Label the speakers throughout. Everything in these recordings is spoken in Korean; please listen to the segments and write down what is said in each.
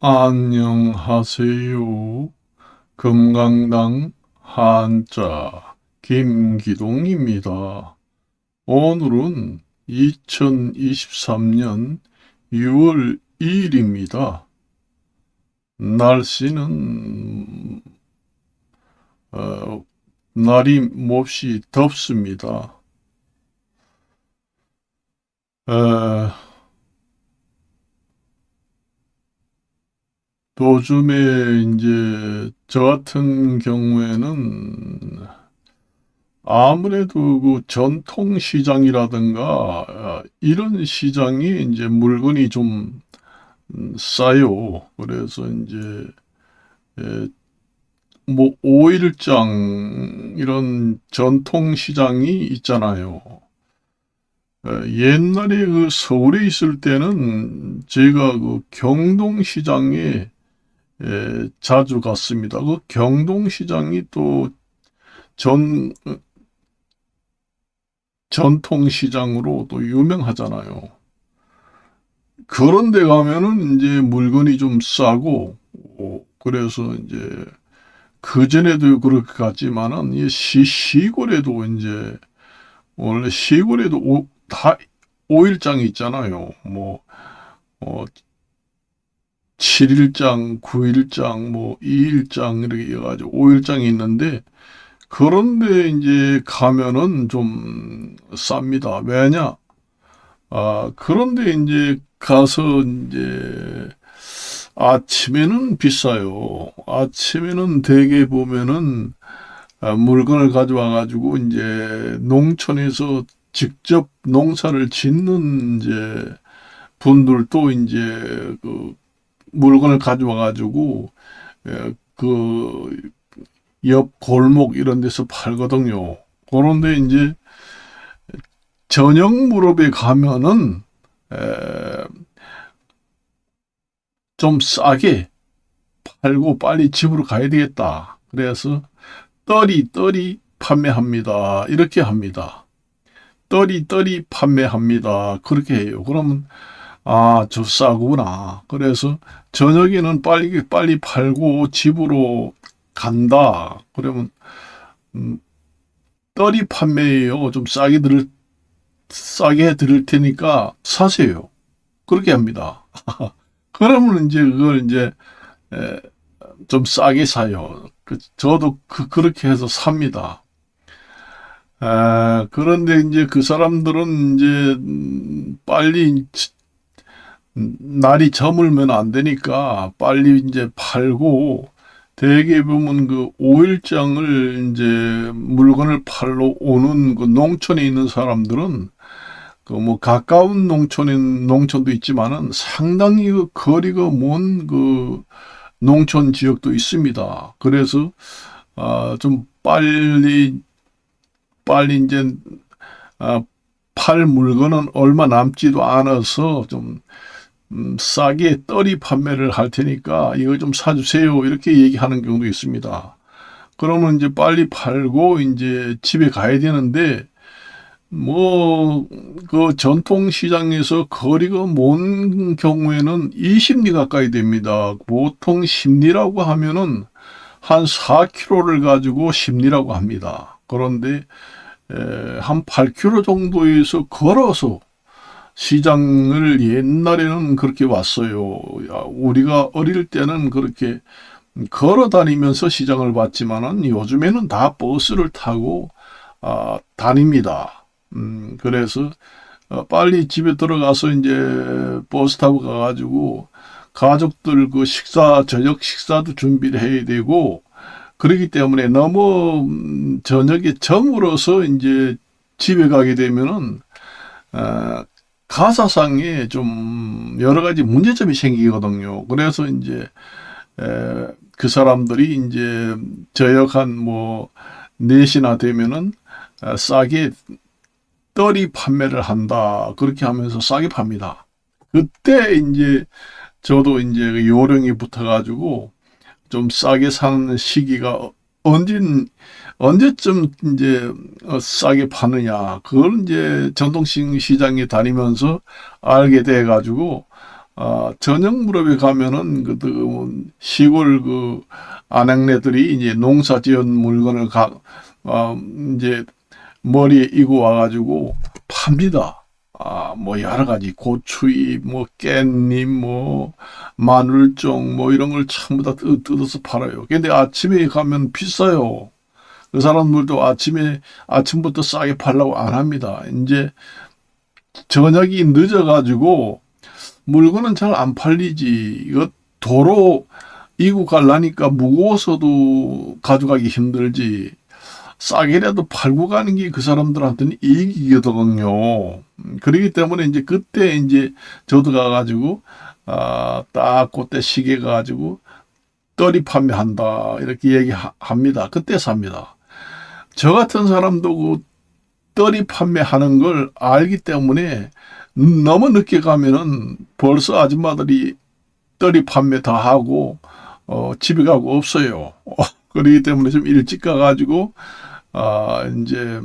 Speaker 1: 안녕하세요. 금강당 한자 김기동입니다. 오늘은 2023년 6월 2일입니다. 날씨는 날이 몹시 덥습니다. 어, 요즘에 이제 저 같은 경우에는 아무래도 그 전통시장이라든가 이런 시장이 이제 물건이 좀 싸요. 그래서 이제 에, 뭐 오일장 이런 전통시장이 있잖아요. 옛날에 그 서울에 있을 때는 제가 그 경동시장에 자주 갔습니다. 그 경동시장이 또 전, 전통시장으로 또 유명하잖아요. 그런 데 가면은 이제 물건이 좀 싸고, 그래서 이제 그전에도 그렇게 갔지만은, 이 시골에도 이제, 원래 시골에도 다 5일장이 있잖아요. 뭐, 어, 7일장, 9일장, 뭐, 2일장, 이렇게 해가지고 5일장이 있는데, 그런데 이제 가면은 좀 쌉니다. 왜냐? 그런데 이제 가서 이제 아침에는 비싸요. 아침에는 대개 보면은 물건을 가져와 가지고 이제 농촌에서 직접 농사를 짓는 이제 분들도 이제 그 물건을 가져와 가지고 그 옆 골목 이런 데서 팔거든요. 그런데 이제 저녁 무렵에 가면은 에, 좀 싸게 팔고 빨리 집으로 가야 되겠다. 그래서 떨이 판매합니다. 이렇게 합니다. 떨이 판매합니다. 그렇게 해요. 그러면 저 싸구나. 그래서 저녁에는 빨리 팔고 집으로 간다. 그러면 음, 떨이 판매예요. 좀 싸게 드릴 테니까 사세요. 그렇게 합니다. 그러면 이제 그걸 이제 에, 좀 싸게 사요. 저도 그렇게 해서 삽니다. 그런데 이제 그 사람들은 이제 빨리 날이 저물면 안 되니까 빨리 이제 팔고 대개 보면 그 오일장을 이제 물건을 팔러 오는 그 농촌에 있는 사람들은 그 뭐 가까운 농촌도 있지만은 상당히 그 거리가 먼 그 농촌 지역도 있습니다. 그래서 좀 빨리 이제 아, 팔 물건은 얼마 남지도 않아서 좀 싸게 떨이 판매를 할 테니까 이거 좀 사주세요. 이렇게 얘기하는 경우도 있습니다. 그러면 이제 빨리 팔고 이제 집에 가야 되는데 뭐 그 전통시장에서 거리가 먼 경우에는 20리 가까이 됩니다. 보통 10리라고 하면은 한 4km를 가지고 10리라고 합니다. 그런데 한 8km 정도에서 걸어서 시장을 옛날에는 그렇게 왔어요. 우리가 어릴 때는 그렇게 걸어 다니면서 시장을 봤지만은 요즘에는 다 버스를 타고 다닙니다. 그래서 빨리 집에 들어가서 이제 버스 타고 가가지고 가족들 그 저녁 식사도 준비를 해야 되고 그렇기 때문에 너무 저녁에 저물어서 이제 집에 가게 되면은 어, 가사상에 좀 여러 가지 문제점이 생기거든요. 그래서 이제 그 사람들이 이제 저녁 한 뭐 4시나 되면은 싸게 떨이 판매를 한다. 그렇게 하면서 싸게 팝니다. 그때 이제 저도 이제 그 요령이 붙어가지고 좀 싸게 사는 시기가 언제쯤 이제 싸게 파느냐. 그걸 이제 전통시장에 다니면서 알게 돼 가지고 저녁 무렵에 가면은 시골 아낙네들이 이제 농사 지은 물건을 이제 머리에 이고 와가지고 팝니다. 뭐 여러 가지 고추잎, 뭐 깻잎, 뭐 마늘종, 뭐 이런 걸 전부 다 뜯어서 팔아요. 근데 아침에 가면 비싸요. 그 사람들도 아침부터 싸게 팔라고 안 합니다. 이제 저녁이 늦어가지고 물건은 잘 안 팔리지. 이거 도로 이고 가려니까 무거워서도 가져가기 힘들지. 싸게라도 팔고 가는 게 그 사람들한테는 이익이거든요. 그렇기 때문에 이제 그때 이제 저도 가가지고, 딱 그때 시계 가가지고 떨이 판매한다. 이렇게 얘기합니다. 그때 삽니다. 저 같은 사람도 그 떨이 판매하는 걸 알기 때문에 너무 늦게 가면은 벌써 아줌마들이 떨이 판매 다 하고, 집에 가고 없어요. 그렇기 때문에 좀 일찍 가가지고, 이제,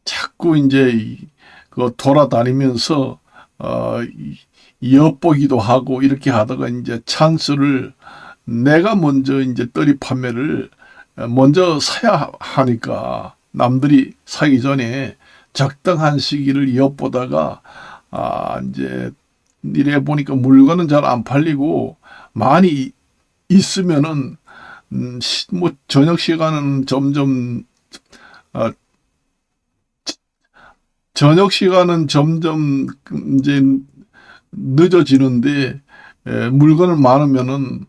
Speaker 1: 자꾸 이제, 돌아다니면서, 엿보기도 하고, 이렇게 하다가 이제 찬스를 내가 먼저 이제 떨이 판매를 먼저 사야 하니까, 남들이 사기 전에 적당한 시기를 엿보다가, 이제, 이래 보니까 물건은 잘 안 팔리고, 많이 있으면은, 뭐, 저녁 시간은 아, 저녁 시간은 점점 이제 늦어지는데, 물건을 많으면은,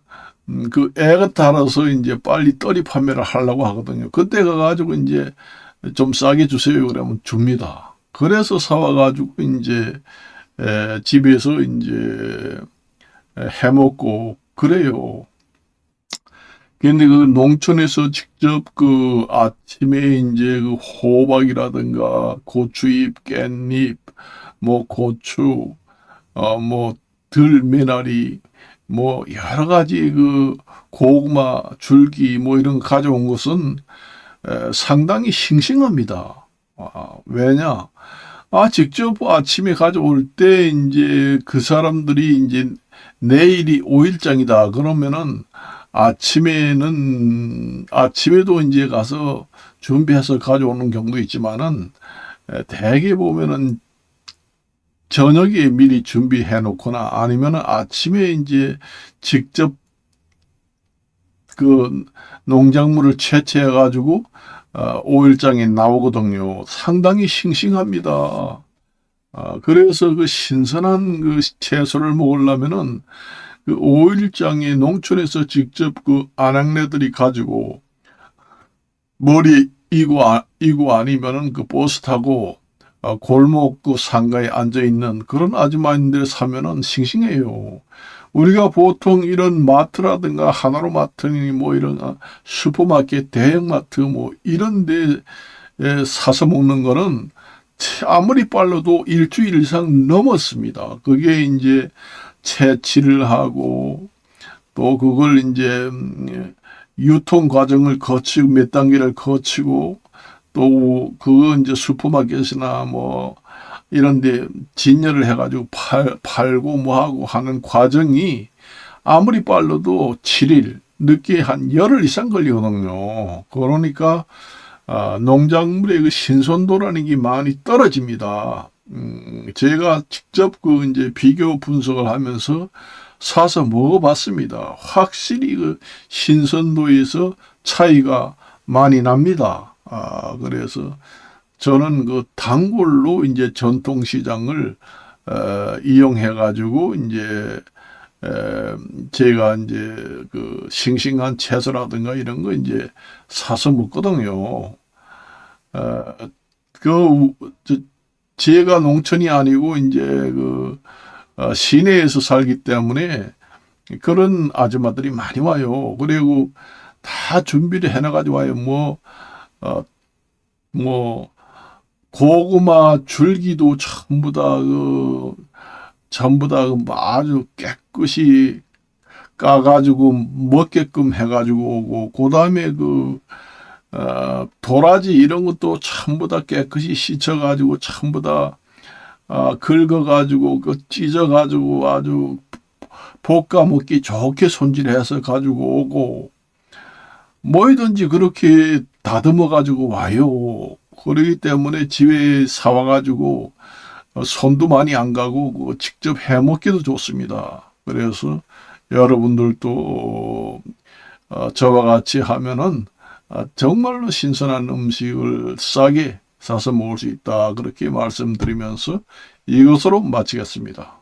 Speaker 1: 그 애가 달아서 이제 빨리 떨이 판매를 하려고 하거든요. 그때 가가지고 이제 좀 싸게 주세요. 그러면 줍니다. 그래서 사와가지고 이제, 집에서 이제 해먹고, 그래요. 근데 그 농촌에서 직접 그 아침에 이제 그 호박이라든가 고추잎, 깻잎, 뭐 고추, 뭐 들미나리, 뭐 여러 가지 그 고구마, 줄기 뭐 이런 거 가져온 것은 상당히 싱싱합니다. 왜냐? 직접 아침에 가져올 때 이제 그 사람들이 이제 내일이 5일장이다. 그러면은 아침에도 이제 가서 준비해서 가져오는 경우도 있지만은 대개 보면은 저녁에 미리 준비해 놓거나 아니면은 아침에 이제 직접 그 농작물을 채취해 가지고 5일장에 나오거든요. 상당히 싱싱합니다. 그래서 그 신선한 그 채소를 먹으려면은 그 5일장에 농촌에서 직접 그 아낙네들이 가지고 머리 이고 아니면은 그 버스 타고 골목 그 상가에 앉아 있는 그런 아주머니들 사면은 싱싱해요. 우리가 보통 이런 마트라든가 하나로마트니 뭐 이런 슈퍼마켓, 대형마트 뭐 이런 데 사서 먹는 거는 아무리 빨라도 일주일 이상 넘었습니다. 그게 이제 채취를 하고 또 그걸 이제 유통 과정을 거치고 몇 단계를 거치고 또 그거 이제 슈퍼마켓이나 뭐 이런 데 진열을 해가지고 팔고 뭐 하고 하는 과정이 아무리 빨라도 7일, 늦게 한 열흘 이상 걸리거든요. 그러니까 농작물의 그 신선도라는 게 많이 떨어집니다. 제가 직접 그 이제 비교 분석을 하면서 사서 먹어봤습니다. 확실히 그 신선도에서 차이가 많이 납니다. 그래서 저는 그 단골로 이제 전통시장을 이용해가지고 이제 제가 이제 그 싱싱한 채소라든가 이런 거 이제 사서 먹거든요. 그 제가 농촌이 아니고 이제 그 시내에서 살기 때문에 그런 아줌마들이 많이 와요. 그리고 다 준비를 해놔가지고 와요. 어, 뭐 고구마 줄기도 전부 다 아주 깨끗이 까가지고 먹게끔 해가지고 오고, 그 다음에 도라지 이런 것도 전부 다 깨끗이 씻어가지고 전부 다 긁어가지고 찢어가지고 아주 볶아 먹기 좋게 손질해서 가지고 오고 뭐든지 그렇게 다듬어 가지고 와요. 그러기 때문에 집에 사와 가지고 손도 많이 안 가고 직접 해 먹기도 좋습니다. 그래서 여러분들도 저와 같이 하면은 정말로 신선한 음식을 싸게 사서 먹을 수 있다. 그렇게 말씀드리면서 이것으로 마치겠습니다.